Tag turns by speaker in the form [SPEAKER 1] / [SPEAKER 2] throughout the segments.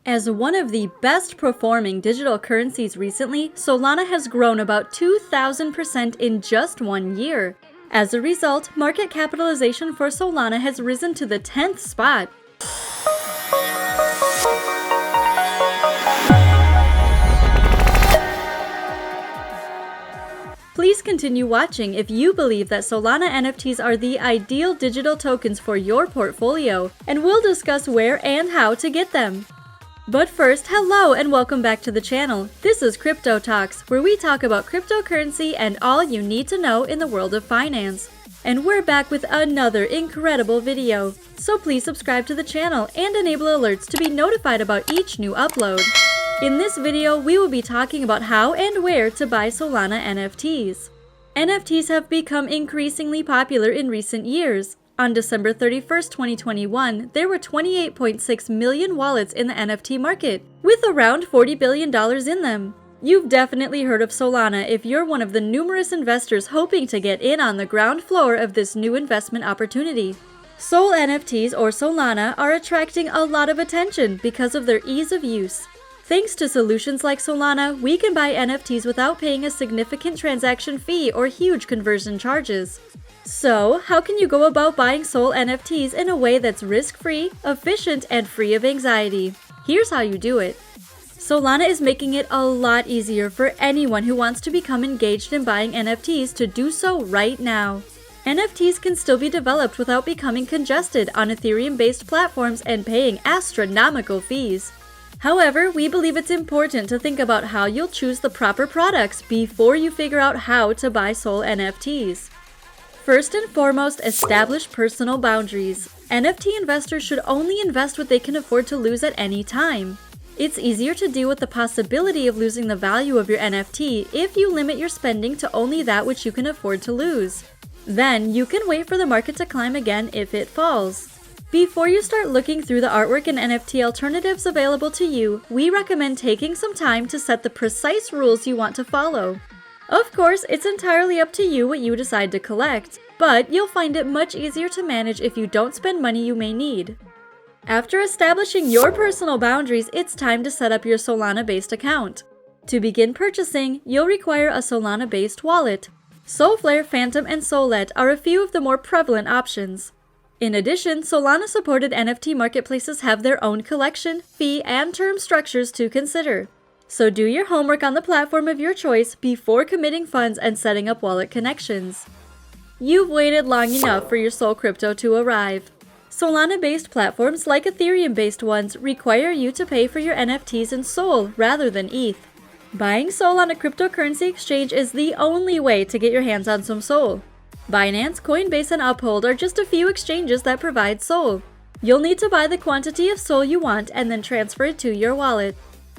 [SPEAKER 1] As one of the best performing digital currencies recently, Solana has grown about 2,000% in just 1 year. As a result, market capitalization for Solana has risen to the 10th spot. Please continue watching if you believe that Solana NFTs are the ideal digital tokens for your portfolio, and we'll discuss where and how to get them. But first, hello and welcome back to the channel. This is Crypto Talks, where we talk about cryptocurrency and all you need to know in the world of finance. And we're back with another incredible video. So please subscribe to the channel and enable alerts to be notified about each new upload. In this video, we will be talking about how and where to buy Solana NFTs. NFTs have become increasingly popular in recent years. On December 31st, 2021, there were 28.6 million wallets in the NFT market, with around $40 billion in them. You've definitely heard of Solana if you're one of the numerous investors hoping to get in on the ground floor of this new investment opportunity. Sol NFTs, or Solana, are attracting a lot of attention because of their ease of use. Thanks to solutions like Solana, we can buy NFTs without paying a significant transaction fee or huge conversion charges. So, how can you go about buying Sol NFTs in a way that's risk-free, efficient, and free of anxiety? Here's how you do it. Solana is making it a lot easier for anyone who wants to become engaged in buying NFTs to do so right now. NFTs can still be developed without becoming congested on Ethereum-based platforms and paying astronomical fees. However, we believe it's important to think about how you'll choose the proper products before you figure out how to buy Sol NFTs. First and foremost, establish personal boundaries. NFT investors should only invest what they can afford to lose at any time. It's easier to deal with the possibility of losing the value of your NFT if you limit your spending to only that which you can afford to lose. Then, you can wait for the market to climb again if it falls. Before you start looking through the artwork and NFT alternatives available to you, we recommend taking some time to set the precise rules you want to follow. Of course, it's entirely up to you what you decide to collect, but you'll find it much easier to manage if you don't spend money you may need. After establishing your personal boundaries, it's time to set up your Solana-based account. To begin purchasing, you'll require a Solana-based wallet. Solflare, Phantom, and Sollet are a few of the more prevalent options. In addition, Solana-supported NFT marketplaces have their own collection, fee, and term structures to consider. So do your homework on the platform of your choice before committing funds and setting up wallet connections. You've waited long enough for your Sol crypto to arrive. Solana-based platforms like Ethereum-based ones require you to pay for your NFTs in Sol rather than ETH. Buying Sol on a cryptocurrency exchange is the only way to get your hands on some Sol. Binance, Coinbase, and Uphold are just a few exchanges that provide Sol. You'll need to buy the quantity of Sol you want and then transfer it to your wallet.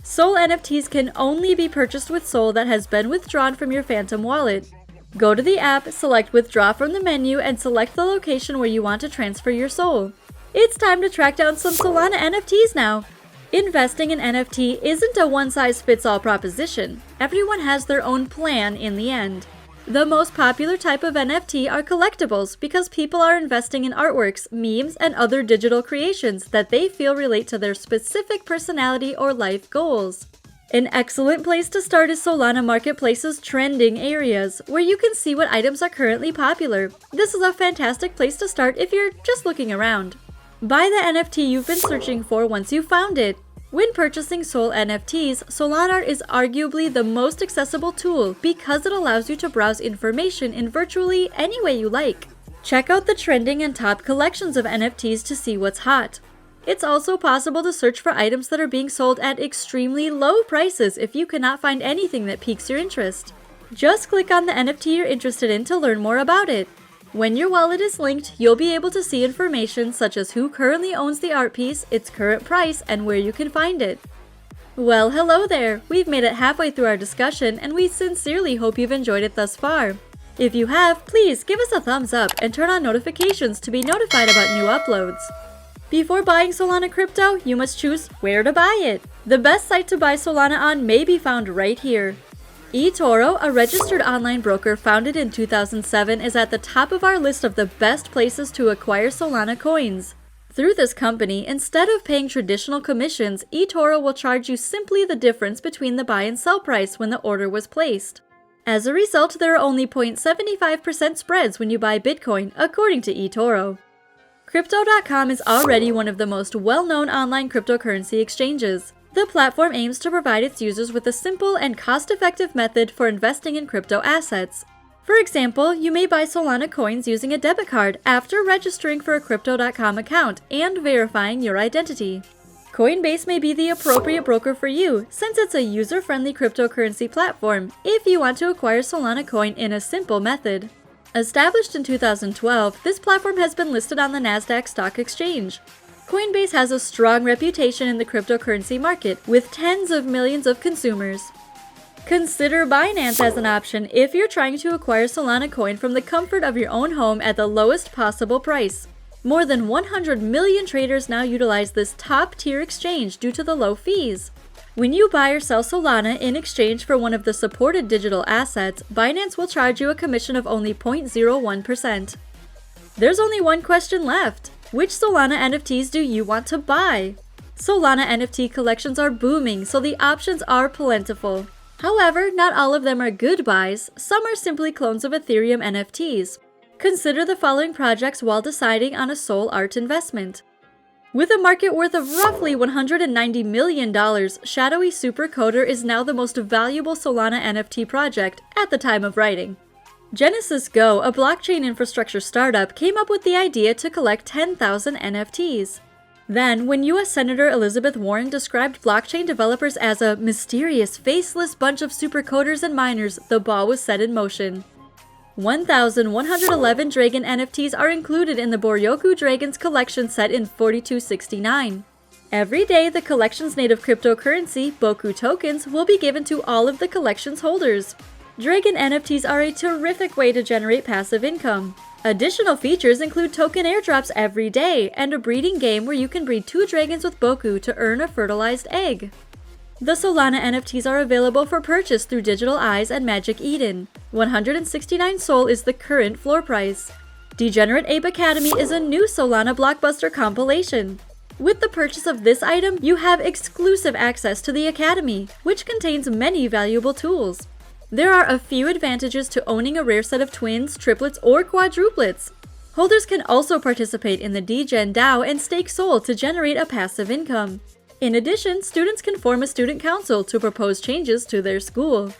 [SPEAKER 1] Sol NFTs can only be purchased with Sol that has been withdrawn from your Phantom wallet. Go to the app, select Withdraw from the menu, and select the location where you want to transfer your Sol. It's time to track down some Solana NFTs now! Investing in NFT isn't a one-size-fits-all proposition. Everyone has their own plan in the end. The most popular type of NFT are collectibles because people are investing in artworks, memes, and other digital creations that they feel relate to their specific personality or life goals. An excellent place to start is Solana Marketplace's trending areas, where you can see what items are currently popular. This is a fantastic place to start if you're just looking around. Buy the NFT you've been searching for once you've found it. When purchasing Sol NFTs, Solana is arguably the most accessible tool because it allows you to browse information in virtually any way you like. Check out the trending and top collections of NFTs to see what's hot. It's also possible to search for items that are being sold at extremely low prices if you cannot find anything that piques your interest. Just click on the NFT you're interested in to learn more about it. When your wallet is linked, you'll be able to see information such as who currently owns the art piece, its current price, and where you can find it. Well, hello there! We've made it halfway through our discussion, and we sincerely hope you've enjoyed it thus far. If you have, please give us a thumbs up and turn on notifications to be notified about new uploads. Before buying Solana crypto, you must choose where to buy it. The best site to buy Solana on may be found right here. eToro, a registered online broker founded in 2007, is at the top of our list of the best places to acquire Solana coins. Through this company, instead of paying traditional commissions, eToro will charge you simply the difference between the buy and sell price when the order was placed. As a result, there are only 0.75% spreads when you buy Bitcoin, according to eToro. Crypto.com is already one of the most well-known online cryptocurrency exchanges. The platform aims to provide its users with a simple and cost-effective method for investing in crypto assets. For example, you may buy Solana coins using a debit card after registering for a Crypto.com account and verifying your identity. Coinbase may be the appropriate broker for you, since it's a user-friendly cryptocurrency platform if you want to acquire Solana coin in a simple method. Established in 2012, this platform has been listed on the Nasdaq Stock Exchange. Coinbase has a strong reputation in the cryptocurrency market, with tens of millions of consumers. Consider Binance as an option if you're trying to acquire Solana coin from the comfort of your own home at the lowest possible price. More than 100 million traders now utilize this top-tier exchange due to the low fees. When you buy or sell Solana in exchange for one of the supported digital assets, Binance will charge you a commission of only 0.01%. There's only one question left. Which Solana NFTs do you want to buy? Solana NFT collections are booming, so the options are plentiful. However, not all of them are good buys. Some are simply clones of Ethereum NFTs. Consider the following projects while deciding on a Sol art investment. With a market worth of roughly $190 million, Shadowy Supercoder is now the most valuable Solana NFT project at the time of writing. Genesis Go, a blockchain infrastructure startup, came up with the idea to collect 10,000 NFTs. Then, when U.S. Senator Elizabeth Warren described blockchain developers as a mysterious, faceless bunch of supercoders and miners, the ball was set in motion. 1,111 Dragon NFTs are included in the Boryoku Dragonz collection set in 4269. Every day, the collection's native cryptocurrency, Boku tokens, will be given to all of the collection's holders. Dragon NFTs are a terrific way to generate passive income. Additional features include token airdrops every day and a breeding game where you can breed 2 dragons with Boku to earn a fertilized egg. The Solana NFTs are available for purchase through Digital Eyes and Magic Eden. 169 Sol is the current floor price. Degenerate Ape Academy is a new Solana blockbuster compilation. With the purchase of this item, you have exclusive access to the Academy, which contains many valuable tools. There are a few advantages to owning a rare set of twins, triplets, or quadruplets. Holders can also participate in the Degen DAO and stake Sol to generate a passive income. In addition, students can form a student council to propose changes to their school.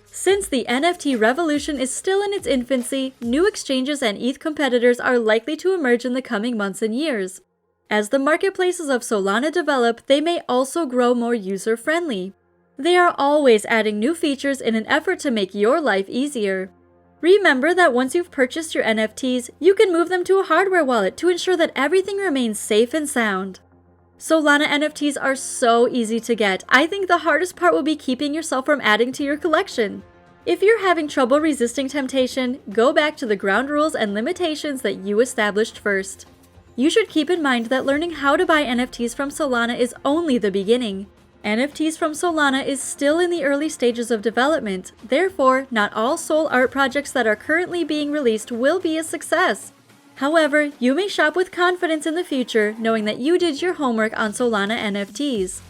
[SPEAKER 1] Since the NFT revolution is still in its infancy, new exchanges and ETH competitors are likely to emerge in the coming months and years. As the marketplaces of Solana develop, they may also grow more user-friendly. They are always adding new features in an effort to make your life easier. Remember that once you've purchased your NFTs, you can move them to a hardware wallet to ensure that everything remains safe and sound. Solana NFTs are so easy to get. I think the hardest part will be keeping yourself from adding to your collection. If you're having trouble resisting temptation, go back to the ground rules and limitations that you established first. You should keep in mind that learning how to buy NFTs from Solana is only the beginning. NFTs from Solana is still in the early stages of development, therefore, not all Sol art projects that are currently being released will be a success. However, you may shop with confidence in the future, knowing that you did your homework on Solana NFTs.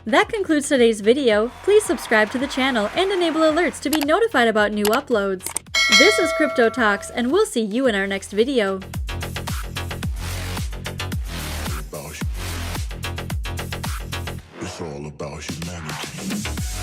[SPEAKER 1] That concludes today's video. Please subscribe to the channel and enable alerts to be notified about new uploads. This is Crypto Talks, and we'll see you in our next video.
[SPEAKER 2] It's all about humanity.